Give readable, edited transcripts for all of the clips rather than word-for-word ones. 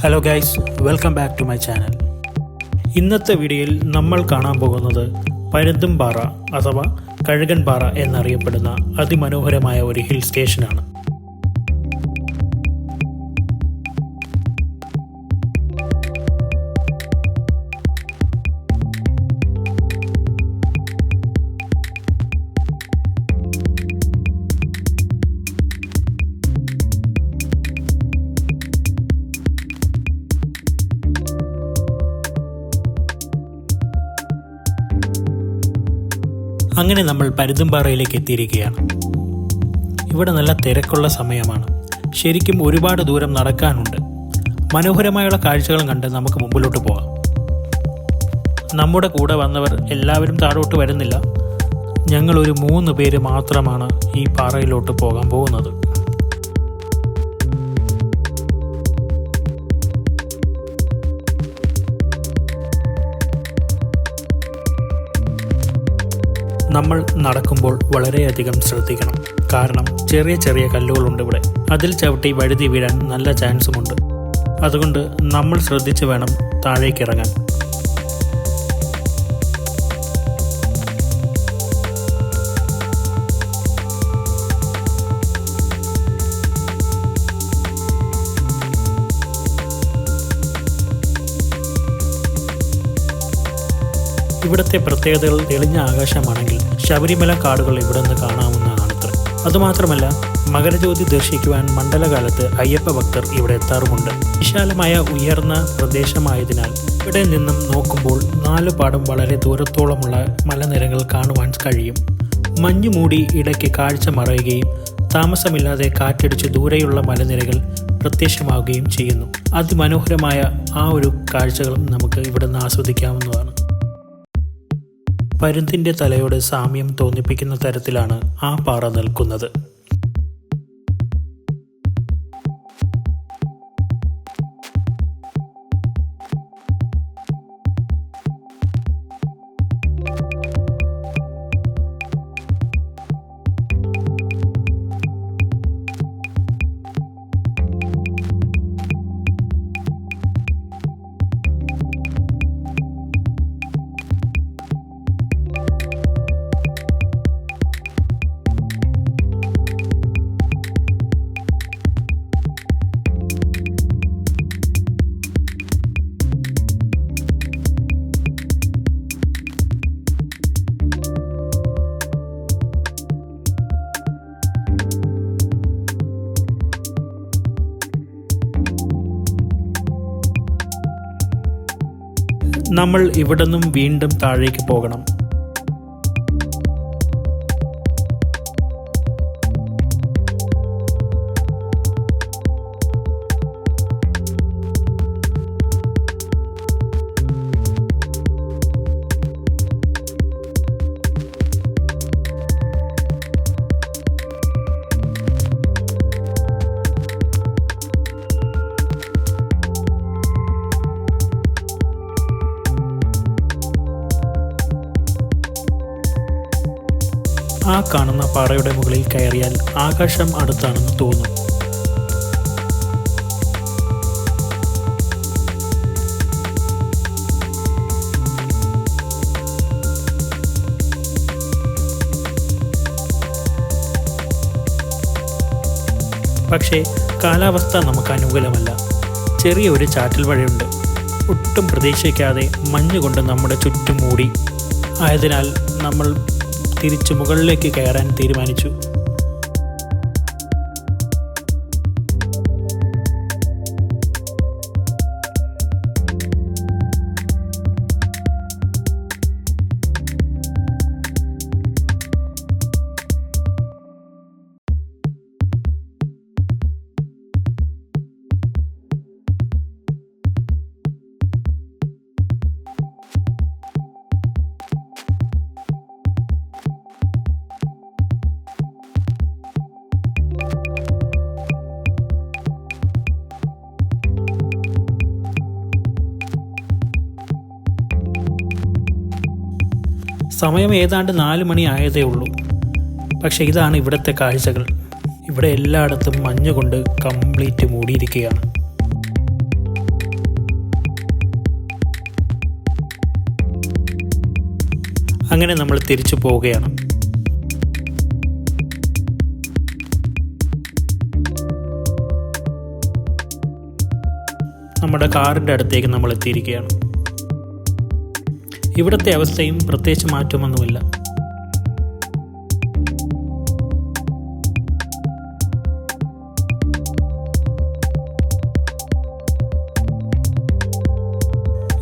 Hello guys, welcome back to my channel. ഇന്നത്തെ വീഡിയോയിൽ നമ്മൾ കാണാൻ പോകുന്നത് പരുന്തുംപാറ അഥവാ കഴുകൻപാറ എന്നറിയപ്പെടുന്ന അതിമനോഹരമായ ഒരു ഹിൽ സ്റ്റേഷനാണ്. അങ്ങനെ നമ്മൾ പരുന്തുംപാറയിലേക്ക് എത്തിയിരിക്കുകയാണ്. ഇവിടെ നല്ല തിരക്കുള്ള സമയമാണ്. ശരിക്കും ഒരുപാട് ദൂരം നടക്കാനുണ്ട്. മനോഹരമായുള്ള കാഴ്ചകളും കണ്ട് നമുക്ക് മുമ്പിലോട്ട് പോകാം. നമ്മുടെ കൂടെ വന്നവർ എല്ലാവരും താഴോട്ട് വരുന്നില്ല. ഞങ്ങളൊരു 3 പേര് മാത്രമാണ് ഈ പാറയിലോട്ട് പോകാൻ പോകുന്നത്. നമ്മൾ നടക്കുമ്പോൾ വളരെയധികം ശ്രദ്ധിക്കണം. കാരണം ചെറിയ ചെറിയ കല്ലുകളുണ്ട് ഇവിടെ. അതിൽ ചവിട്ടി വഴുതി വീഴാൻ നല്ല ചാൻസുമുണ്ട്. അതുകൊണ്ട് നമ്മൾ ശ്രദ്ധിച്ച് വേണം താഴേക്ക് ഇറങ്ങാൻ. ഇവിടുത്തെ പ്രത്യേകതകൾ തെളിഞ്ഞ ആകാശമാണെങ്കിൽ ശബരിമല കാടുകൾ ഇവിടെ നിന്ന് കാണാവുന്നതാണത്രേ. അതുമാത്രമല്ല, മകരജ്യോതി ദർശിക്കുവാൻ മണ്ഡലകാലത്ത് അയ്യപ്പ ഭക്തർ ഇവിടെ എത്താറുമുണ്ട്. വിശാലമായ ഉയർന്ന പ്രദേശമായതിനാൽ ഇവിടെ നിന്നും നോക്കുമ്പോൾ 4 പാടും വളരെ ദൂരത്തോളമുള്ള മലനിരകൾ കാണുവാൻ കഴിയും. മഞ്ഞു മൂടി ഇടയ്ക്ക് കാഴ്ച മറയുകയും താമസമില്ലാതെ കാറ്റടിച്ച് ദൂരെയുള്ള മലനിരകൾ പ്രത്യക്ഷമാവുകയും ചെയ്യുന്നു. അതിമനോഹരമായ ആ ഒരു കാഴ്ചകളും നമുക്ക് ഇവിടുന്ന് ആസ്വദിക്കാവുന്നതാണ്. പരുന്തിൻ്റെ തലയോട് സാമ്യം തോന്നിപ്പിക്കുന്ന തരത്തിലാണ് ആ പാറ നിൽക്കുന്നത്. നമ്മൾ ഇവിടെ നിന്നും വീണ്ടും താഴേക്ക് പോകണം. ആ കാണുന്ന പാറയുടെ മുകളിൽ കയറിയാൽ ആകാശം അടുത്താണെന്ന് തോന്നും. പക്ഷേ കാലാവസ്ഥ നമുക്ക് അനുകൂലമല്ല. ചെറിയ ഒരു ചാറ്റൽ മഴയുണ്ട്. ഒട്ടും പ്രതീക്ഷിക്കാതെ മഞ്ഞുകൊണ്ട് നമ്മുടെ ചുറ്റും മൂടി. ആയതിനാൽ നമ്മൾ തിരിച്ച് മുകളിലേക്ക് കയറാൻ തീരുമാനിച്ചു. സമയം ഏതാണ്ട് 4 മണി ആയതേ ഉള്ളൂ. പക്ഷേ ഇതാണ് ഇവിടുത്തെ കാഴ്ചകൾ. ഇവിടെ എല്ലായിടത്തും മഞ്ഞ് കൊണ്ട് കംപ്ലീറ്റ് മൂടിയിരിക്കുകയാണ്. അങ്ങനെ നമ്മൾ തിരിച്ചു പോവുകയാണ്. നമ്മുടെ കാറിൻ്റെ അടുത്തേക്ക് നമ്മൾ എത്തിയിരിക്കുകയാണ്. ഇവിടുത്തെ അവസ്ഥയും പ്രത്യേകിച്ച് മാറ്റമൊന്നുമില്ല.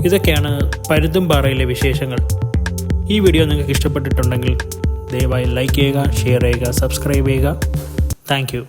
ഇതൊക്കെയാണ് പരുന്തുംപാറയിലെ വിശേഷങ്ങൾ. ഈ വീഡിയോ നിങ്ങൾക്ക് ഇഷ്ടപ്പെട്ടിട്ടുണ്ടെങ്കിൽ ദയവായി ലൈക്ക് ചെയ്യുക, ഷെയർ ചെയ്യുക, സബ്സ്ക്രൈബ് ചെയ്യുക. Thank you.